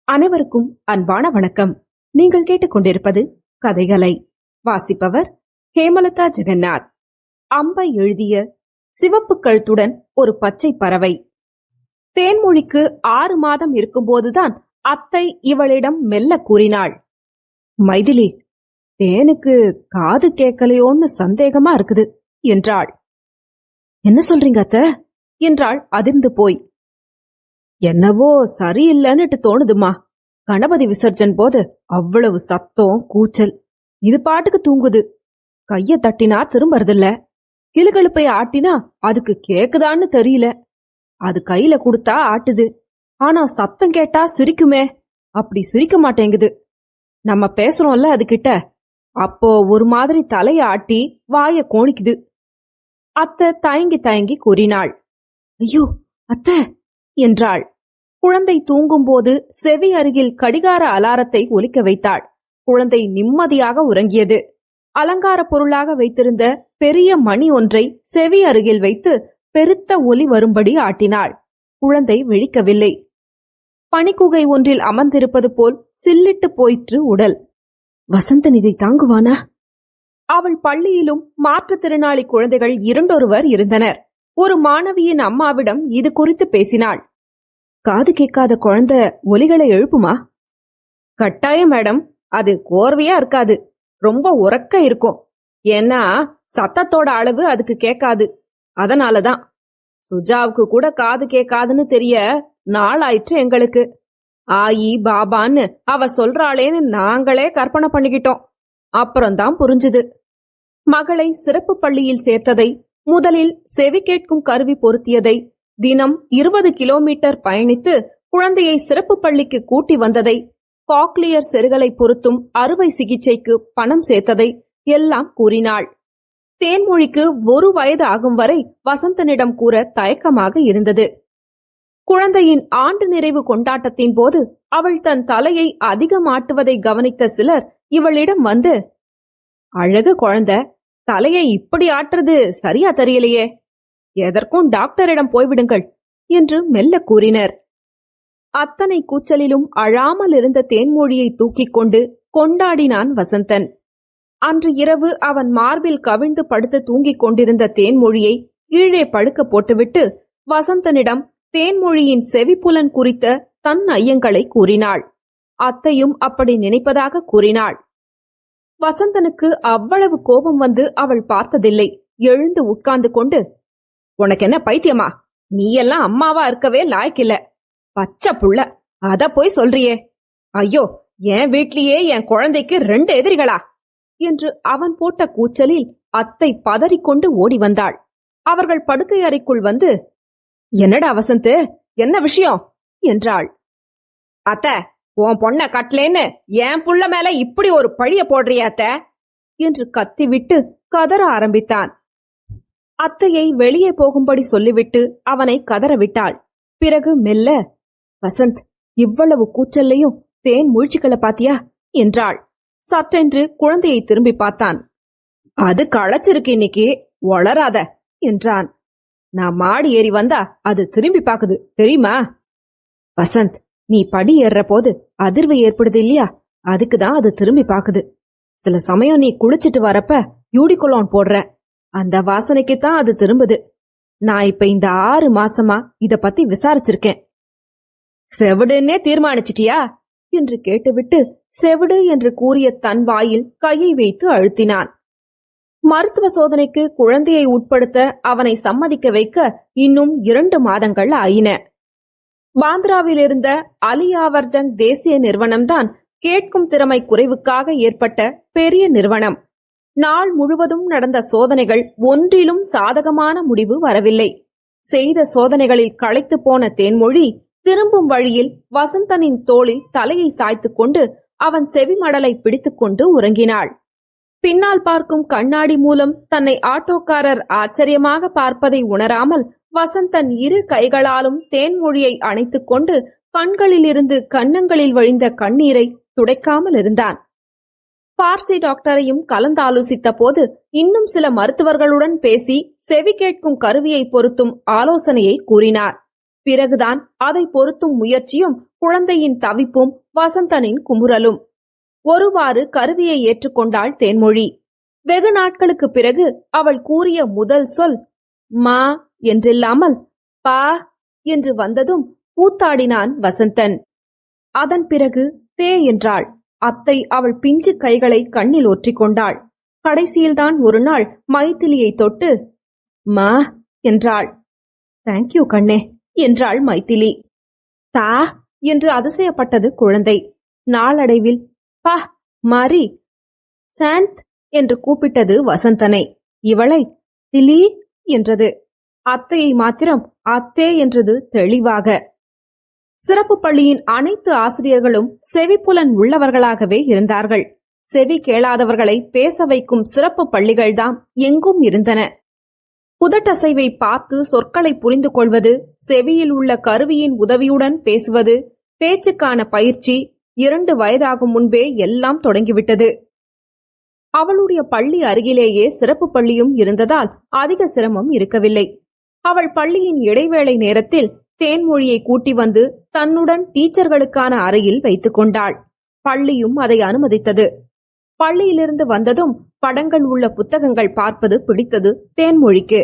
அனைவருக்கும் அன்பான வணக்கம். நீங்கள் கேட்டுக்கொண்டிருப்பது கதைகளை. வாசிப்பவர் ஹேமலதா ஜெகநாத். அம்பை எழுதிய சிவப்பு கழுத்துடன் ஒரு பச்சை பறவை. தேன்மொழிக்கு 6 மாதம் இருக்கும்போதுதான் அத்தை இவளிடம் மெல்ல கூறினாள், மைதிலி, தேனுக்கு காது கேட்கலையோன்னு சந்தேகமா இருக்குது என்றாள். என்ன சொல்றீங்க அத்தை என்றாள் அதிர்ந்து போய். என்னவோ சரியில்லைன்னுட்டு தோணுதுமா. கணபதி விசர்ஜன் போது அவ்வளவு சத்தம் கூச்சல். இது பாட்டுக்கு தூங்குது. கைய தட்டினா திரும்பறதில்ல. கிளுகிழுப்பை ஆட்டினா அதுக்கு கேக்குதான்னு தெரியல. அது கையில குடுத்தா ஆட்டுது. ஆனா சத்தம் கேட்டா சிரிக்குமே, அப்படி சிரிக்க மாட்டேங்குது. நம்ம பேசுறோம்ல அதுகிட்ட, அப்போ ஒரு மாதிரி தலைய ஆட்டி வாய கோணிக்குது. அத்தை தயங்கி தயங்கி கூறினாள். ஐயோ அத்தை என்றாள். குழந்தை தூங்கும்போது செவி அருகில் கடிகார அலாரத்தை ஒலிக்க வைத்தாள். குழந்தை நிம்மதியாக உறங்கியது. அலங்கார பொருளாக வைத்திருந்த பெரிய மணி ஒன்றை செவி அருகில் வைத்து பெருத்த ஒலி வரும்படி ஆட்டினாள். குழந்தை விழிக்கவில்லை. பனிக்குகை ஒன்றில் அமர்ந்திருப்பது போல் சில்லிட்டு போயிற்று உடல். வசந்தன் இதை தாங்குவானா? அவள் பள்ளியிலும் மாற்றுத்திறனாளி குழந்தைகள் இரண்டொருவர் இருந்தனர். ஒரு மாணவியின் அம்மாவிடம் இது குறித்து பேசினாள். காது கேட்காத குழந்தை ஒலிகளை எழுப்புமா? கட்டாயம் மேடம். அது கோர்வையா இருக்காது, ரொம்ப உறக்க இருக்கும். ஏன்னா சத்தத்தோட அளவு அதுக்கு கேட்காது. அதனாலதான். சுஜாவுக்கு கூட காது கேட்காதுன்னு தெரிய நாளாயிற்று எங்களுக்கு. ஆயி பாபான்னு அவ சொல்றாளேன்னு நாங்களே கற்பனை பண்ணிக்கிட்டோம். அப்புறம்தான் புரிஞ்சுது. மகளை சிறப்பு பள்ளியில் சேர்த்ததை, முதலில் செவி கேட்கும் கருவி பொருத்தியதை, தினம் 20 கிலோமீட்டர் பயணித்து குழந்தையை சிறப்பு பள்ளிக்கு கூட்டி வந்ததை, காக்லியர் செருகலை பொருத்தும் அறுவை சிகிச்சைக்கு பணம் சேர்த்ததை எல்லாம் கூறினாள். தேன்மொழிக்கு 1 வயது ஆகும் வரை வசந்தனிடம் கூற தயக்கமாக இருந்தது. குழந்தையின் ஆண்டு நிறைவு கொண்டாட்டத்தின் போது அவள் தன் தலையை அதிகம் ஆட்டுவதை கவனித்த சிலர் இவளிடம் வந்து, அழகு குழந்தை, தலையை இப்படி ஆட்டுறது சரியா தெரியலையே, எதற்கும் டாக்டரிடம் போய்விடுங்கள் என்று மெல்ல கூறினர். அத்தனை கூச்சலிலும் அழாமல் இருந்த தேன்மொழியை தூக்கிக் கொண்டு கொண்டாடினான் வசந்தன். அன்று இரவு அவன் மார்பில் கவிழ்ந்து படுத்து தூங்கிக் கொண்டிருந்த தேன்மொழியை கீழே படுக்க போட்டுவிட்டு வசந்தனிடம் தேன்மொழியின் செவிப்புலன் குறித்த தன் ஐயங்களை கூறினாள். அத்தையும் அப்படி நினைப்பதாக கூறினாள். வசந்தனுக்கு அவ்வளவு கோபம் வந்து அவள் பார்த்ததில்லை. எழுந்து உட்கார்ந்து கொண்டு, உனக்கு என்ன பைத்தியமா? நீ எல்லாம் அம்மாவா இருக்கவே லாய்க்கில்ல. பச்சை புள்ள, அத போய் சொல்றியே. ஐயோ, என் வீட்லயே என் குழந்தைக்கு 2 எதிரிகளா என்று அவன் போட்ட கூச்சலில் அத்தை பதறிக்கொண்டு ஓடி வந்தாள். அவர்கள் படுக்கை அறைக்குள் வந்து, என்னடா வசந்த், என்ன விஷயம் என்றாள். அத்தை, உன் பொண்ண கட்டலேன்னு என் புள்ள மேல இப்படி ஒரு பழிய போடுறிய அத்தை என்று கத்திவிட்டு கதற ஆரம்பித்தான். அத்தையை வெளியே போகும்படி சொல்லிவிட்டு அவனை கதறவிட்டாள். பிறகு மெல்ல, வசந்த், இவ்வளவு கூச்சல்லையும் தேன் முழிச்சுக்கள பாத்தியா என்றாள். சற்றென்று குழந்தையை திரும்பி பார்த்தான். அது களைச்சிருக்கு இன்னைக்கு, வளராத என்றான். நான் மாடி ஏறி வந்தா அது திரும்பி பாக்குது தெரியுமா? வசந்த், நீ படி ஏறுற போது அதிர்வு ஏற்படுது இல்லையா, அதுக்குதான் அது திரும்பி பாக்குது. சில சமயம் நீ குளிச்சிட்டு வரப்ப யூடிகோலோன் போடுற, அந்த வாசனைக்குத்தான் அது திரும்புது. நான் இப்ப இந்த 6 மாசமா இத பத்தி விசாரிச்சிருக்கேன். செவிடுன்னே தீர்மானிச்சிட்டியா என்று கேட்டுவிட்டு செவிடு என்று கூறிய தன் வாயில் கையை வைத்து அழுத்தினான். மருத்துவ சோதனைக்கு குழந்தையை உட்படுத்த அவனை சம்மதிக்க வைக்க இன்னும் 2 மாதங்கள் ஆயின. பாந்திராவில் இருந்த அலியாவர்ஜங் தேசிய நிறுவனம்தான் கேட்கும் திறமை குறைவுக்காக ஏற்பட்ட பெரிய நிறுவனம். நாள் முழுவதும் நடந்த சோதனைகள் ஒன்றிலும் சாதகமான முடிவு வரவில்லை. செய்த சோதனைகளில் களைத்து போன தேன்மொழி திரும்பும் வழியில் வசந்தனின் தோளில் தலையை சாய்த்துக் கொண்டு அவன் செவிமடலை பிடித்துக்கொண்டு உறங்கினாள். பின்னால் பார்க்கும் கண்ணாடி மூலம் தன்னை ஆட்டோக்காரர் ஆச்சரியமாக பார்ப்பதை உணராமல் வசந்தன் 2 கைகளாலும் தேன்மொழியை அணைத்துக் கொண்டு கண்களிலிருந்து கன்னங்களில் வழிந்த கண்ணீரை துடைக்காமல் இருந்தான். பார்சி டாக்டரையும் கலந்தாலோசித்த போது இன்னும் சில மருத்துவர்களுடன் பேசி செவி கேட்கும் கருவியை பொருத்தும் ஆலோசனையை கூறினார். பிறகுதான் அதை பொருத்தும் முயற்சியும் குழந்தையின் தவிப்பும் வசந்தனின் குமுறலும். ஒருவாறு கருவியை ஏற்றுக்கொண்டாள் தேன்மொழி. வெகு நாட்களுக்கு பிறகு அவள் கூறிய முதல் சொல் மா என்றில்லாமல் பா என்று வந்ததும் கூத்தாடினான் வசந்தன். அதன் பிறகு தே என்றாள். அத்தை அவள் பிஞ்சு கைகளை கண்ணில் ஒற்றிக்கொண்டாள். கடைசியில்தான் ஒரு நாள் மைதிலியை தொட்டு மா என்றாள். தேங்க்யூ கண்ணே என்றாள் மைதிலி. தா என்று அதிசயப்பட்டது குழந்தை. நாளடைவில் பா மாறி சாந்த் என்று கூப்பிட்டது வசந்தனை. இவளை திலி என்றது. அத்தையை மாத்திரம் அத்தே என்றது தெளிவாக. சிறப்பு பள்ளியின் அனைத்து ஆசிரியர்களும் செவிப்புலன் உள்ளவர்களாகவே இருந்தார்கள். செவி கேளாதவர்களை பேச வைக்கும் சிறப்பு பள்ளிகள்தான் எங்கும் இருந்தன. புதட்டசைவை பார்த்து சொற்களை புரிந்து கொள்வது, செவியில் உள்ள கருவியின் உதவியுடன் பேசுவது, பேச்சுக்கான பயிற்சி 2 வயதாகும் முன்பே எல்லாம் தொடங்கிவிட்டது. அவளுடைய பள்ளி அருகிலேயே சிறப்பு பள்ளியும் இருந்ததால் அதிக சிரமம் இருக்கவில்லை. அவள் பள்ளியின் இடைவேளை நேரத்தில் தேன்மொழியை கூட்டி வந்து தன்னுடன் டீச்சர்களுக்கான அறையில் வைத்துக் கொண்டாள். பள்ளியும் அதை அனுமதித்தது. பள்ளியிலிருந்து வந்ததும் படங்கள் உள்ள புத்தகங்கள் பார்ப்பது பிடித்தது தேன்மொழிக்கு.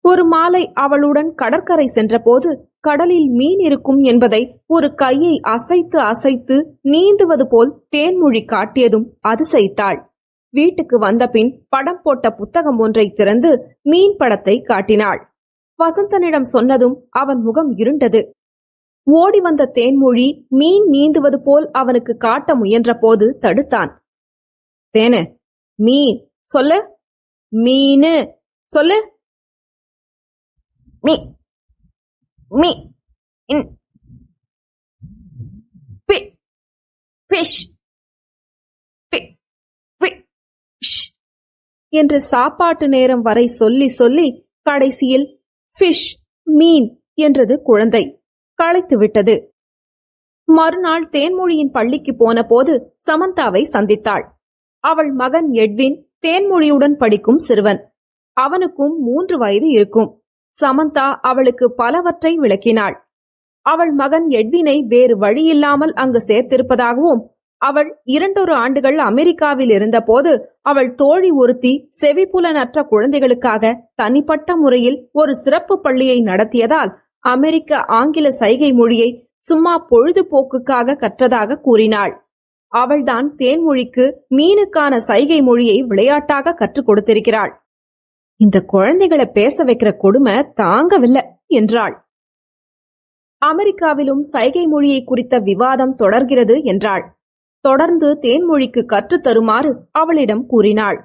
ஒரு மாலை அவளுடன் கடற்கரை சென்றபோது கடலில் மீன் இருக்கும் என்பதை ஒரு கையை அசைத்து அசைத்து நீந்துவது போல் தேன்மொழி காட்டியதும் அதிசயித்தாள். வீட்டுக்கு வந்தபின் படம் போட்ட புத்தகம் ஒன்றை திறந்து மீன் படத்தை காட்டினாள். வசந்தனிடம் சொன்னதும் அவன் முகம் இருண்டது. ஓடி வந்த தேன்மொழி மீன் நீந்துவது போல் அவனுக்கு காட்ட முயன்ற போது தடுத்தான். தேனு, மீன் சொல்லு, மீனு சொல்லு. மீ மீ இன் பி ஃபிஷ் பி ஃபிஷ் என்று சாப்பாட்டு நேரம் வரை சொல்லி சொல்லி கடைசியில் ஃபிஷ் மீன் என்றது குழந்தை. களைத்து விட்டது. மறுநாள் தேன்மொழியின் பள்ளிக்கு போன போது சமந்தாவை சந்தித்தாள். அவள் மகன் எட்வின் தேன்மொழியுடன் படிக்கும் சிறுவன். அவனுக்கும் 3 வயது இருக்கும். சமந்தா அவளுக்கு பலவற்றை விளக்கினாள். அவள் மகன் எட்வினை வேறு வழியில்லாமல் அங்கு சேர்த்திருப்பதாகவும், அவள் 2 ஆண்டுகள் அமெரிக்காவில் இருந்தபோது அவள் தோழி ஒருத்தி செவிப்புலனற்ற குழந்தைகளுக்காக தனிப்பட்ட முறையில் ஒரு சிறப்பு பள்ளியை நடத்தியதால் அமெரிக்க ஆங்கில சைகை மொழியை சும்மா பொழுதுபோக்குக்காக கற்றதாக கூறினாள். அவள்தான் தேன்மொழிக்கு மீனுக்கான சைகை மொழியை விளையாட்டாக கற்றுக் கொடுத்திருக்கிறாள். இந்த குழந்தைகளை பேச வைக்கிற கொடுமை தாங்கவில்லை என்றாள். அமெரிக்காவிலும் சைகை மொழியை குறித்த விவாதம் தொடர்கிறது என்றாள். தொடர்ந்து தேன்மொழிக்கு கற்றுத்தருமாறு அவளிடம் கூறினாள்.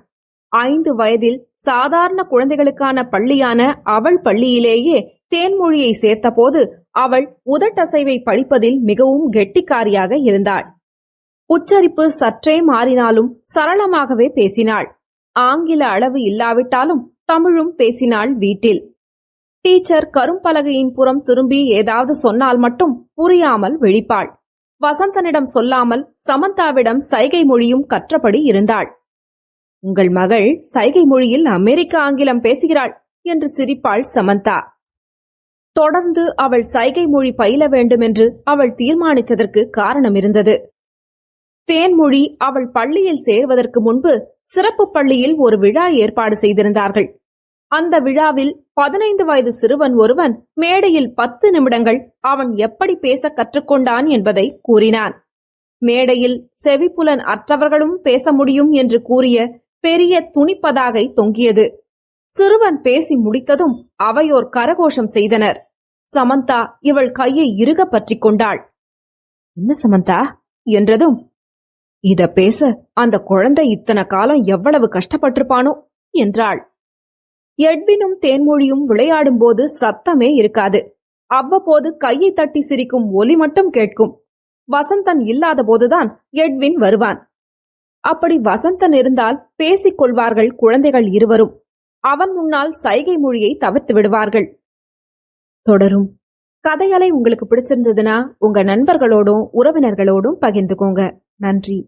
5 வயதில் சாதாரண குழந்தைகளுக்கான பள்ளியான அவள் பள்ளியிலேயே தேன்மொழியை சேர்த்தபோது அவள் உதட்டசைவை படிப்பதில் மிகவும் கெட்டிக்காரியாக இருந்தாள். உச்சரிப்பு சற்றே மாறினாலும் சரளமாகவே பேசினாள். ஆங்கில அளவு இல்லாவிட்டாலும் தமிழும் பேசினாள் வீட்டில். டீச்சர் கரும்பலகையின் புறம் திரும்பி ஏதாவது சொன்னால் மட்டும் புரியாமல் விழிப்பாள். வசந்தனிடம் சொல்லாமல் சமந்தாவிடம் சைகை மொழியும் கற்றபடி இருந்தாள். உங்கள் மகள் சைகை மொழியில் அமெரிக்க ஆங்கிலம் பேசுகிறாள் என்று சிரிப்பாள் சமந்தா. தொடர்ந்து அவள் சைகை மொழி பயில வேண்டுமென்று அவள் தீர்மானித்ததற்கு காரணம் இருந்தது. தேன்மொழி அவள் பள்ளியில் சேர்வதற்கு முன்பு சிறப்பு பள்ளியில் ஒரு விழா ஏற்பாடு செய்திருந்தார்கள். அந்த விழாவில் 15 வயது சிறுவன் ஒருவன் மேடையில் 10 நிமிடங்கள் அவன் எப்படி பேச கற்றுக்கொண்டான் என்பதை கூறினான். மேடையில் செவிப்புலன் அற்றவர்களும் பேச முடியும் என்று கூறிய பெரிய துணிப்பதாகை தொங்கியது. சிறுவன் பேசி முடித்ததும் அவையோர் கரகோஷம் செய்தனர். சமந்தா இவள் கையை இறுக பற்றிக் கொண்டாள். என்ன சமந்தா என்றதும், இத பேச அந்த குழந்தை இத்தனை காலம் எவ்வளவு கஷ்டப்பட்டிருப்பானோ என்றாள். எட்வினும் தேன்மொழியும் விளையாடும் போது சத்தமே இருக்காது. அவ்வப்போது கையை தட்டி சிரிக்கும் ஒலி மட்டும் கேட்கும். வசந்தன் இல்லாத போதுதான் எட்வின் வருவான். அப்படி வசந்தன் இருந்தால் பேசிக் கொள்வார்கள் குழந்தைகள் இருவரும். அவன் முன்னால் சைகை மொழியை தவிர்த்து விடுவார்கள். தொடரும். கதைகளை உங்களுக்கு பிடிச்சிருந்ததுன்னா உங்க நண்பர்களோடும் உறவினர்களோடும் பகிர்ந்துக்கோங்க. நன்றி.